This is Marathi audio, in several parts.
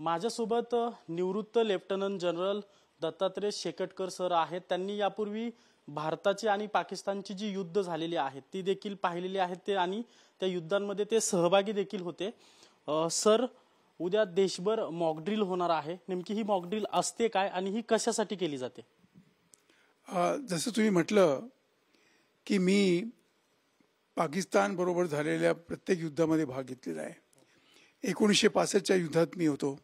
माझ्यासोबत निवृत्त lieutenant general Dattatray Shekatkar sir आहेत। त्यांनी यापूर्वी भारताची आणि पाकिस्तानची जी युद्ध झालेली आहेत ती देखील पाहिलेली आहेत ते आणि त्या युद्धांमध्ये ते सहभागी देखील होते। सर, उद्या देशभर मॉक ड्रिल होणार आहे, नेमकी ही मॉक ड्रिल असते काय आणि ही कशासाठी केली जाते? जसं तुम्ही म्हटलं की मी पाकिस्तान बरोबर झालेल्या प्रत्येक युद्धामध्ये भाग घेतलेला आहे। 1965च्या युद्धात मी होतो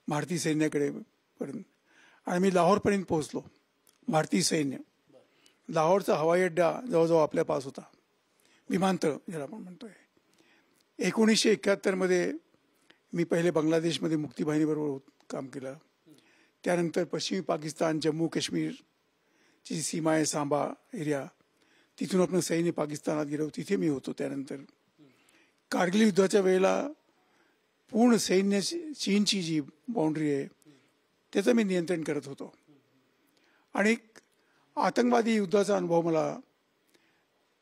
भारतीय सैन्याकडे पर्यंत आणि मी लाहोरपर्यंत पोहोचलो। भारतीय सैन्य लाहोरचा हवाई अड्डा जवळजवळ आपल्या पास होता, विमानतळ ज्याला आपण म्हणतोय। 1971मध्ये मी पहिले बांगलादेशमध्ये मुक्ती बाहिनीबरोबर काम केलं। त्यानंतर पश्चिमी पाकिस्तान, जम्मू काश्मीरची सीमा आहे सांबा एरिया, तिथून आपलं सैन्य पाकिस्तानात गेलो, तिथे मी होतो। त्यानंतर कारगिल युद्धाच्या वेळेला पूर्ण सैन्य चीनची जी बाउंड्री आहे त्याचं मी नियंत्रण करत होतो। आणि आतंकवादी युद्धाचा अनुभव मला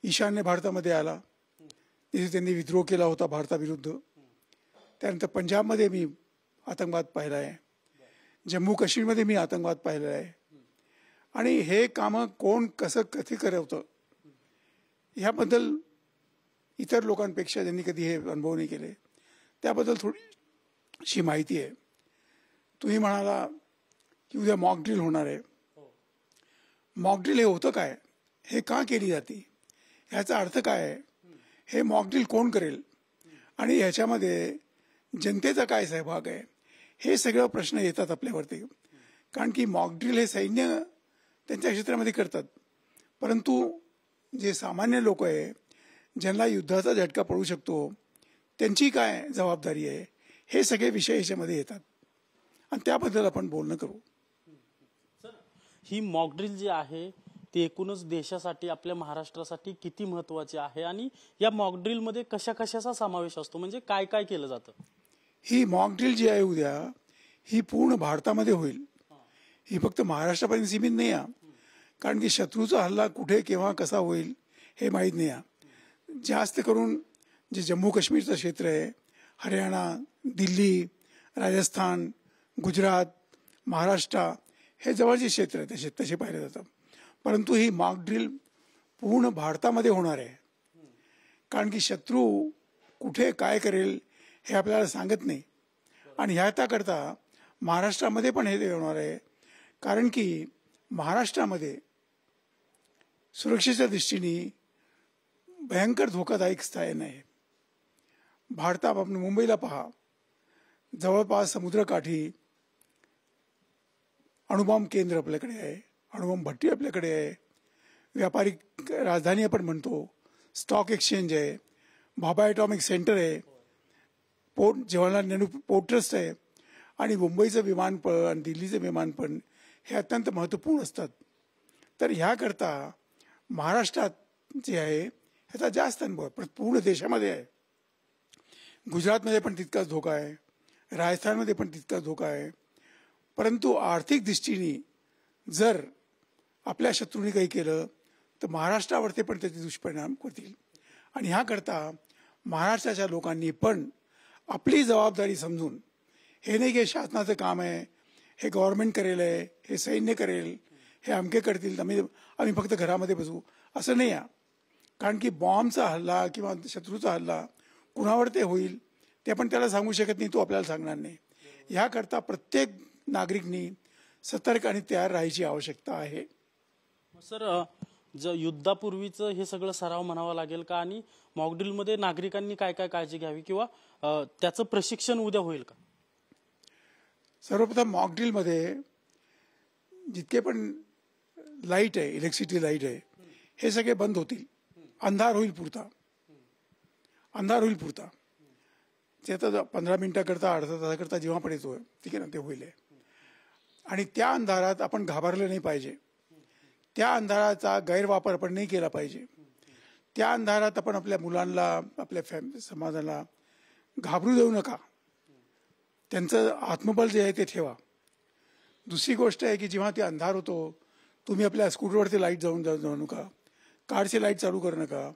ईशान्य भारतामध्ये आला, तिथे त्यांनी विद्रोह केला होता भारताविरुद्ध। त्यानंतर पंजाबमध्ये मी आतंकवाद पाहिला आहे, जम्मू काश्मीरमध्ये मी आतंकवाद पाहिला आहे। आणि हे कामं कोण कसं कधी करवतं ह्याबद्दल इतर लोकांपेक्षा ज्यांनी कधी हे अनुभव नाही केले त्याबद्दल थोडीशी माहिती आहे। तुम्ही म्हणाला की उद्या मॉक ड्रिल होणार आहे। मॉक ड्रिल हे होतं काय, हे का केली जाते, ह्याचा अर्थ काय आहे, हे मॉक ड्रिल कोण करेल आणि ह्याच्यामध्ये जनतेचा काय सहभाग आहे, हे सगळं प्रश्न येतात आपल्यावरती। कारण की मॉक ड्रिल हे सैन्य त्यांच्या क्षेत्रामध्ये करतात, परंतु जे सामान्य लोक आहे ज्यांना युद्धाचा झटका पडू शकतो त्यांची काय जबाबदारी आहे, हे सगळे विषय याच्यामध्ये येतात आणि त्याबद्दल आपण बोलणं करू। ही मॉक ड्रिल जी आहे ती एकूणच देशासाठी, आपल्या महाराष्ट्रासाठी किती महत्त्वाची आहे आणि या मॉक ड्रिल मध्ये कशा कशाचा समावेश असतो, म्हणजे काय काय केलं जातं? ही मॉक ड्रिल जी आहे उद्या ही पूर्ण भारतामध्ये होईल, ही फक्त महाराष्ट्रापर्यंत सीमित नाही आहे। कारण की शत्रूचा हल्ला कुठे केव्हा कसा होईल हे माहीत नाही आहे। जास्त करून जे जम्मू काश्मीरचं क्षेत्र आहे, हरियाणा, दिल्ली, राजस्थान, गुजरात, महाराष्ट्र हे जवळचे क्षेत्र आहे, तसे पाहिले जातात। परंतु ही मॉक ड्रिल पूर्ण भारतामध्ये होणार आहे, कारण की शत्रू कुठे काय करेल हे आपल्याला सांगत नाही। आणि ह्याकरता महाराष्ट्रामध्ये पण हे होणार आहे, कारण की महाराष्ट्रामध्ये सुरक्षेच्या दृष्टीने भयंकर धोकादायक स्थान आहे। भारतात आपण मुंबईला पहा, जवळपास समुद्रकाठी अणुबॉम्ब केंद्र आपल्याकडे आहे, अणुबॉम्ब भट्टी आपल्याकडे आहे, व्यापारिक राजधानी आपण म्हणतो, स्टॉक एक्सचेंज आहे, भाभा ॲटॉमिक सेंटर आहे, port Jawaharlal Nehru port trust आहे आणि मुंबईचं विमानतळ आणि दिल्लीचं विमानतळ हे अत्यंत महत्त्वपूर्ण असतात। तर ह्याकरता महाराष्ट्रात जे आहे ह्याचा जास्त अनुभव पूर्ण देशामध्ये आहे। गुजरातमध्ये पण तितकाच धोका आहे, राजस्थानमध्ये पण तितकाच धोका आहे। परंतु आर्थिक दृष्टीने जर आपल्या शत्रूंनी काही केलं तर महाराष्ट्रावरती पण त्याचे दुष्परिणाम होतील। आणि ह्याकरता महाराष्ट्राच्या लोकांनी पण आपली जबाबदारी समजून, हे नाही की शासनाचं काम आहे, हे गव्हर्नमेंट करेल आहे, हे सैन्य करेल, हे अमके करतील, आम्ही फक्त घरामध्ये बसू, असं नाही आहे। कारण की बॉम्बचा हल्ला किंवा शत्रूचा हल्ला कुणावर ते होईल ते आपण त्याला सांगू शकत नाही, तो आपल्याला सांगणार नाही। ह्याकरता प्रत्येक नागरिकांनी सतर्क आणि तयार राहायची आवश्यकता आहे। सर, युद्धापूर्वीचं हे सगळं सराव म्हणावा लागेल का आणि मॉक ड्रिल मध्ये नागरिकांनी काय काय काळजी घ्यावी किंवा त्याचं प्रशिक्षण उद्या होईल का? सर्वप्रथम मॉक ड्रिल मध्ये जितके पण लाईट आहे, इलेक्ट्रिसिटी लाईट आहे, हे सगळे बंद होतील, अंधार होईल पुरता, अंधार होईल पुरता। ते आता 15 मिनिटाकरता, अर्धा तासाकरता जेव्हा पण येतो ठीक आहे ना, ते होईल। आणि त्या अंधारात आपण घाबरलं नाही पाहिजे, त्या अंधाराचा गैरवापर आपण नाही केला पाहिजे। त्या अंधारात आपण आपल्या मुलांना, आपल्या समाजाला घाबरू देऊ नका, त्यांचं आत्मबल जे आहे ते ठेवा। दुसरी गोष्ट आहे की जेव्हा ते अंधार होतो तुम्ही आपल्या स्कूटरवरती लाईट जाऊ नका, कारची लाईट चालू करू नका,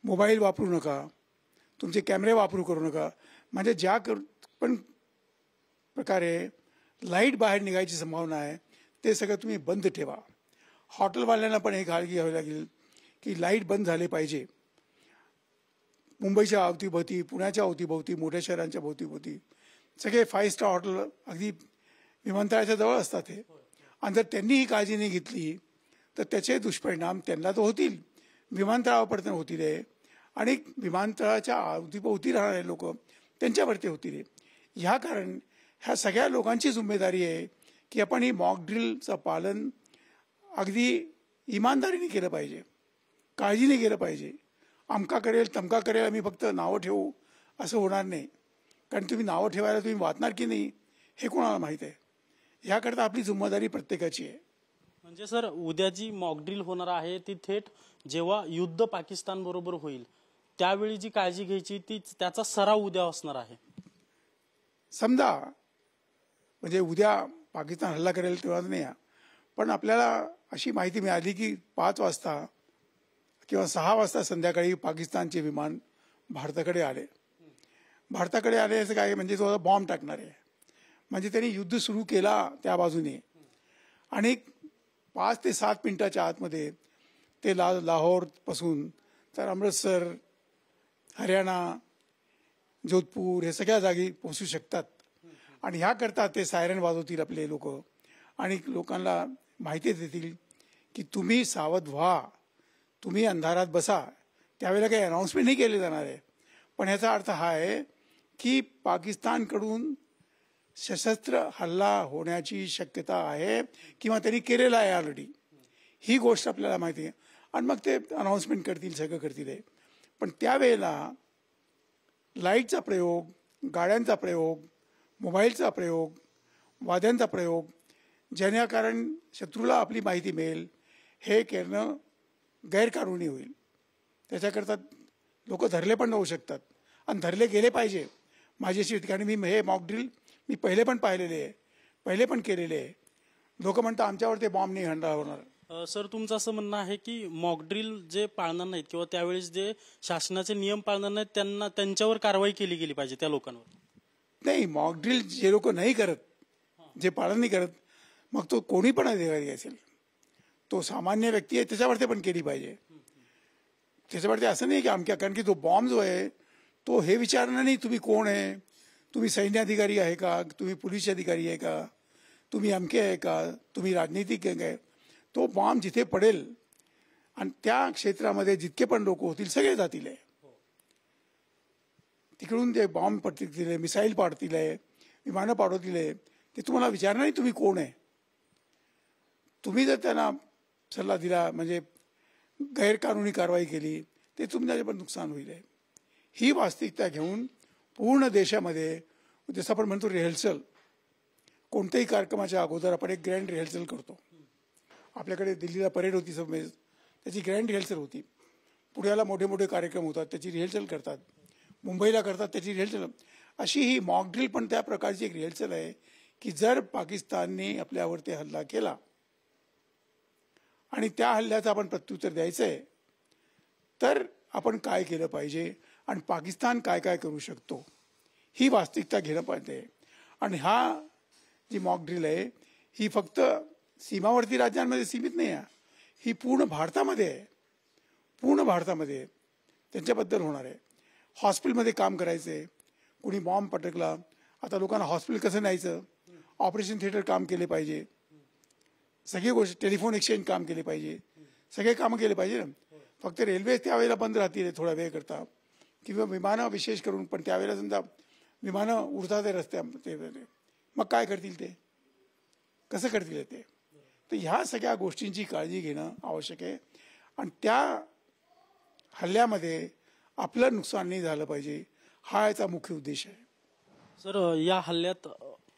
मोबाईल वापरू नका, तुमचे कॅमेरे वापरू करू नका। म्हणजे ज्या पण प्रकारे लाईट बाहेर निघायची संभावना आहे ते सगळं तुम्ही बंद ठेवा. हॉटेलवाल्यांना पण हे काळजी घ्यावी लागेल की लाईट बंद झाले पाहिजे. मुंबईच्या अवतीभोवती, पुण्याच्या अवतीभोवती, मोठ्या शहरांच्या भोवतीभोवती सगळे 5 स्टार हॉटेल अगदी विमानतळाच्या जवळ असतात हे. आणि जर त्यांनी ही काळजी नाही घेतली तर त्याचे दुष्परिणाम त्यांना तर होतील, विमानतळावर होतील आहे आणि विमानतळाच्या अवतीभोवती राहणारे लोक त्यांच्यावरती होतील आहे. ह्या कारण ह्या सगळ्या लोकांची जिम्मेदारी आहे की आपण ही मॉक ड्रिलचं पालन अगदी इमानदारीने केलं पाहिजे, काळजीने केलं पाहिजे. अमका करेल तमका करेल आम्ही फक्त नावं ठेवू असं होणार नाही. कारण तुम्ही नावं ठेवायला तुम्ही वाचणार की नाही हे कोणाला माहीत आहे. ह्याकरता आपली जिम्मेदारी प्रत्येकाची आहे. म्हणजे सर, उद्या जी मॉकड्रिल होणार आहे ती थेट जेव्हा युद्ध पाकिस्तान बरोबर होईल त्यावेळी जी काळजी घ्यायची ती त्याचा सराव उद्या असणार आहे. समजा म्हणजे उद्या पाकिस्तान हल्ला करेल तेव्हा नाही, पण आपल्याला अशी माहिती मिळाली की 5 वाजता किंवा 6 वाजता संध्याकाळी पाकिस्तानचे विमान भारताकडे आले. भारताकडे आले असं काय म्हणजे तो बॉम्ब टाकणार आहे. म्हणजे त्यांनी युद्ध सुरू केला त्या बाजूने आणि 5 ते 7 मिनिटाच्या आतमध्ये ते लाहोरपासून तर अमृतसर, हरियाणा, जोधपूर हे सगळ्या जागी पोहोचू शकतात. आणि ह्याकरता ते सायरन वाजवतील आपले लोक आणि लोकांना माहिती देतील की तुम्ही सावध व्हा, तुम्ही अंधारात बसा. त्यावेळेला काही अनाऊन्समेंट नाही केले जाणार आहे, पण ह्याचा अर्थ हा आहे की पाकिस्तानकडून सशस्त्र हल्ला होण्याची शक्यता आहे किंवा त्यांनी केलेला आहे ऑलरेडी. ही गोष्ट आपल्याला माहिती आहे आणि मग ते अनाऊन्समेंट करतील, सगळं करतील. पण त्यावेळेला लाईटचा प्रयोग, गाड्यांचा प्रयोग, मोबाईलचा प्रयोग, वाद्यांचा प्रयोग ज्याने कारण शत्रूला आपली माहिती मिळेल हे करणं गैरकानूनी होईल. त्याच्याकरता लोक धरले पण जाऊ शकतात आणि धरले गेले पाहिजे. माझी अशी कारण मी हे मॉक ड्रिल मी पहिले पण पाहिलेले आहे, पहिले पण केलेले आहे. लोक म्हणतात आमच्यावर ते बॉम्ब नाही हल्ला होणार. सर, तुमचं असं म्हणणं आहे की मॉकड्रिल जे पाळणार नाहीत किंवा त्यावेळेस जे शासनाचे नियम पाळणार नाहीत त्यांच्यावर कारवाई केली गेली पाहिजे त्या लोकांवर. नाही, मॉक ड्रिल जे लोक नाही करत, जे पालन नाही करत, मग तो कोणी पण अधिकारी असेल, तो सामान्य व्यक्ती आहे त्याच्यावरती पण केली पाहिजे. त्याच्यावरती असं नाही की कारण की तो बॉम्ब जो आहे तो हे विचारणार नाही तुम्ही कोण आहे, तुम्ही सैन्य अधिकारी आहे का, तुम्ही पोलीस अधिकारी आहे का, तुम्ही अमके आहे का, तुम्ही राजनीतिक आहे. तो बॉम्ब जिथे पडेल आणि त्या क्षेत्रामध्ये जितके पण लोक होतील सगळे जातील. तिकडून जे बॉम्ब पडतील, मिसाईल पाडतील, विमानं पाडवतील, ते तुम्हाला विचारणार नाही तुम्ही कोण आहे. तुम्ही जर त्यांना सल्ला दिला म्हणजे गैरकानूनी कारवाई केली ते तुमचं पण नुकसान होईल. ही वास्तविकता घेऊन पूर्ण देशामध्ये जसं आपण म्हणतो रिहर्सल, कोणत्याही कार्यक्रमाच्या अगोदर आपण एक ग्रँड रिहर्सल करतो. आपल्याकडे दिल्लीला परेड होती समज, त्याची ग्रँड रिहर्सल होती. पुण्याला मोठे मोठे कार्यक्रम होतात त्याची रिहर्सल करतात, मुंबईला करतात त्याची रिहर्सल. अशी ही मॉक ड्रिल पण त्या प्रकारची एक रिहर्सल आहे की जर पाकिस्तानने आपल्यावरती हल्ला केला आणि त्या हल्ल्याचं आपण प्रत्युत्तर द्यायचं आहे तर आपण काय केलं पाहिजे आणि पाकिस्तान काय काय करू शकतो ही वास्तविकता घेणं पाहिजे. आणि हा जी मॉक ड्रिल आहे ही फक्त सीमावर्ती राज्यांमध्ये सीमित नाही आहे, ही पूर्ण भारतामध्ये आहे. पूर्ण भारतामध्ये त्यांच्याबद्दल होणार आहे. हॉस्पिटलमध्ये काम करायचं आहे, कोणी बॉम्ब पटकला, आता लोकांना हॉस्पिटल कसं न्यायचं, ऑपरेशन थिएटर काम केले पाहिजे, सगळी गोष्ट टेलिफोन एक्सचेंज काम केले पाहिजे, सगळे कामं केले पाहिजे ना. फक्त रेल्वे त्यावेळेला बंद राहतील थोड्या वेळ करता किंवा विमानं विशेष करून. पण त्यावेळेला समजा विमानं उडतात रस्त्यामध्ये, मग काय करतील ते, कसं करतील ते. तर ह्या सगळ्या गोष्टींची काळजी घेणं आवश्यक आहे आणि त्या हल्ल्यामध्ये आपलं नुकसान नाही झालं पाहिजे, हा याचा मुख्य उद्देश आहे. सर, या हल्ल्यात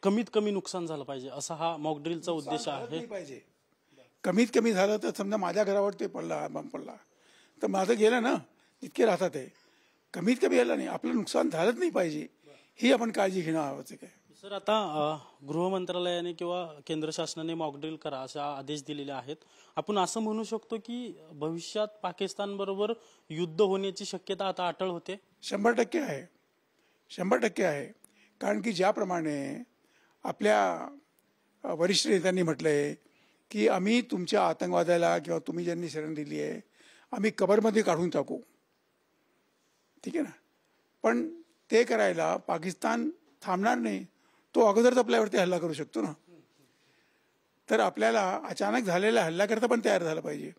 कमीत कमी नुकसान झालं पाहिजे असा हा मॉकड्रिलचा उद्देश आहे. पाहिजे कमीत कमी झालं तर समजा माझ्या घरावर ते पडला, बॉम्ब पडला तर माझं गेलं ना, इतके राहतात आहे. कमीत कमी यायला नाही, आपलं नुकसान झालंच नाही पाहिजे, ही आपण काळजी घेणं आवश्यक आहे. सर, आता गृह मंत्रालयाने किंवा केंद्र शासनाने मॉकड्रिल करा असे आदेश दिलेले आहेत. आपण असं म्हणू शकतो की भविष्यात पाकिस्तान बरोबर युद्ध होण्याची शक्यता आता अटळ होते. 100% आहे, 100% आहे. कारण की ज्याप्रमाणे आपल्या वरिष्ठ नेत्यांनी म्हटलंय की आम्ही तुमच्या आतंकवादाला किंवा तुम्ही ज्यांनी शरण दिली आहे आम्ही कबरमध्ये काढून टाकू. ठीक आहे ना. पण ते करायला पाकिस्तान थांबणार नाही. तो अगोदरच आपल्यावरती हल्ला करू शकतो ना. तर आपल्याला अचानक झालेल्या हल्ल्याकरता पण तयार झालं पाहिजे.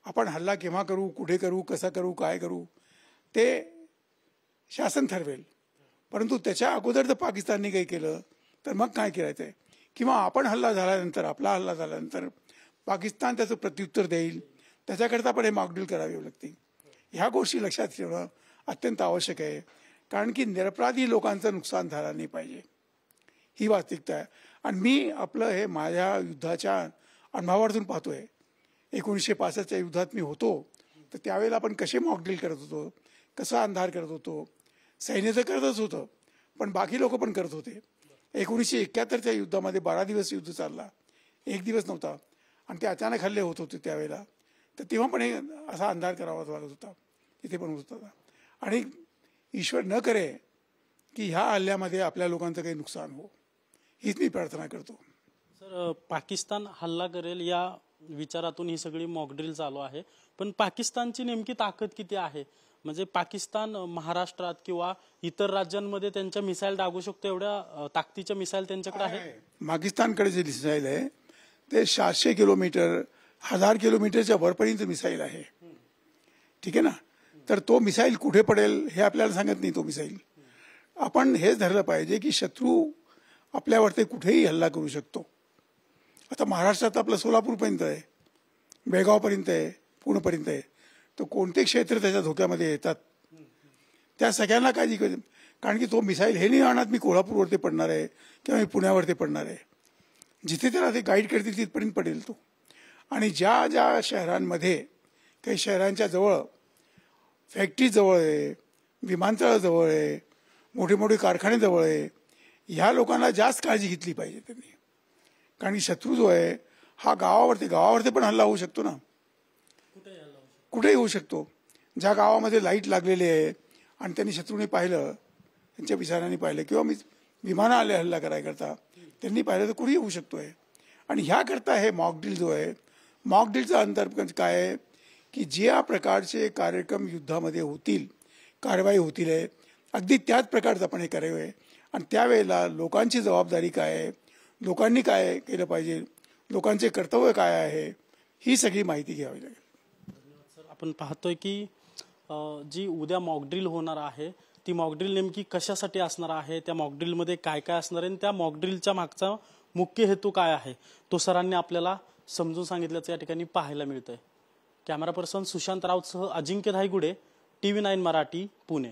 आपण हल्ला केव्हा करू, कुठे करू, कसा करू, काय करू ते शासन ठरवेल. परंतु त्याच्या अगोदर जर पाकिस्तानने काही केलं तर मग काय करायचं आहे, किंवा आपण हल्ला झाल्यानंतर, आपला हल्ला झाल्यानंतर पाकिस्तान त्याचं प्रत्युत्तर देईल, त्याच्याकरता पण हे मॉकड्रिल करावी लागतील. ह्या गोष्टी लक्षात ठेवणं अत्यंत आवश्यक आहे. कारण की निरपराधी लोकांचं नुकसान झालं नाही पाहिजे, ही वास्तविकता आहे. आणि मी आपलं हे माझ्या युद्धाच्या अनुभवातून पाहतोय. 1965च्या युद्धात मी होतो, तर त्यावेळेला आपण कसे मॉकड्रिल करत होतो, कसा अंधार करत होतो. सैन्य तर करतच होतं, पण बाकी लोक पण करत होते. 1971च्या युद्धामध्ये 12 दिवस युद्ध चालला, एक दिवस नव्हता. आणि ते अचानक हल्ले होत होते त्यावेळेला. तर तेव्हा पण हे असा अंधार करावा लागत होता, तिथे पण होत होता. आणि ईश्वर न करे की ह्या हल्ल्यामध्ये आपल्या लोकांचं काही नुकसान हो, हीच मी प्रार्थना करतो. सर, पाकिस्तान हल्ला करेल या विचारातून ही सगळी मॉकड्रिल चालू आहे. पण पाकिस्तानची नेमकी ताकद किती आहे? म्हणजे पाकिस्तान महाराष्ट्रात किंवा इतर राज्यांमध्ये त्यांच्या मिसाईल डागू शकतो एवढ्या ताकदीच्या मिसाईल त्यांच्याकडे आहे? पाकिस्तानकडे जे मिसाईल आहे ते 700 किलोमीटर, 1000 किलोमीटरच्या वरपर्यंत मिसाईल आहे. ठीक आहे ना. तर तो मिसाईल कुठे पडेल हे आपल्याला सांगत नाही. तो मिसाईल आपण हेच धरलं पाहिजे की शत्रू आपल्यावरती कुठेही हल्ला करू शकतो. आता महाराष्ट्रात आपलं सोलापूरपर्यंत आहे, बेळगावपर्यंत आहे, पुणेपर्यंत आहे. तर कोणते क्षेत्र त्याच्या धोक्यामध्ये येतात त्या सगळ्यांना काळजी करेल. कारण की तो मिसाईल हे नाही आणत मी कोल्हापूरवरती पडणार आहे किंवा मी पुण्यावरती पडणार आहे. जिथे त्याला ते गाईड करतील तिथपर्यंत पडेल तो. आणि ज्या ज्या शहरांमध्ये, काही शहरांच्या जवळ फॅक्टरी जवळ आहे, विमानतळ जवळ आहे, मोठे मोठे कारखाने जवळ आहे, ह्या लोकांना जास्त काळजी घेतली पाहिजे त्यांनी. कारण की शत्रू जो आहे हा गावावरती पण हल्ला होऊ शकतो ना, कुठेही होऊ शकतो. ज्या गावामध्ये लाईट लागलेली आहे आणि त्यांनी शत्रूने पाहिलं, त्यांच्या विचारांनी पाहिलं, किंवा विमानं आले हल्ला करायकरता त्यांनी पाहिलं, तर कुठेही होऊ शकतोय. आणि ह्याकरता हे मॉकड्रिल जो आहे, मॉकड्रिलचा अंतर्गत काय आहे की ज्या प्रकारचे कार्यक्रम युद्धामध्ये होतील, कारवाई होतील आहे, अगदी त्याच प्रकारचं आपण हे करावे. आणि त्यावेळेला लोकांची जबाबदारी काय आहे, लोकांनी काय केलं पाहिजे, लोकांचे कर्तव्य काय आहे, ही सगळी माहिती घ्यावी लागेल. आपण पाहतोय की जी उद्या मॉकड्रिल होणार आहे ती मॉकड्रिल नेमकी कशासाठी असणार आहे, त्या मॉकड्रिलमध्ये काय काय असणार आहे आणि त्या मॉकड्रिलच्या मागचा मुख्य हेतू काय आहे तो सरांनी आपल्याला समजून सांगितल्याचं या ठिकाणी पाहायला मिळतंय. कॅमेरा पर्सन सुशांत राऊतसह अजिंक्य धायगुडे, TV9 मराठी, पुणे.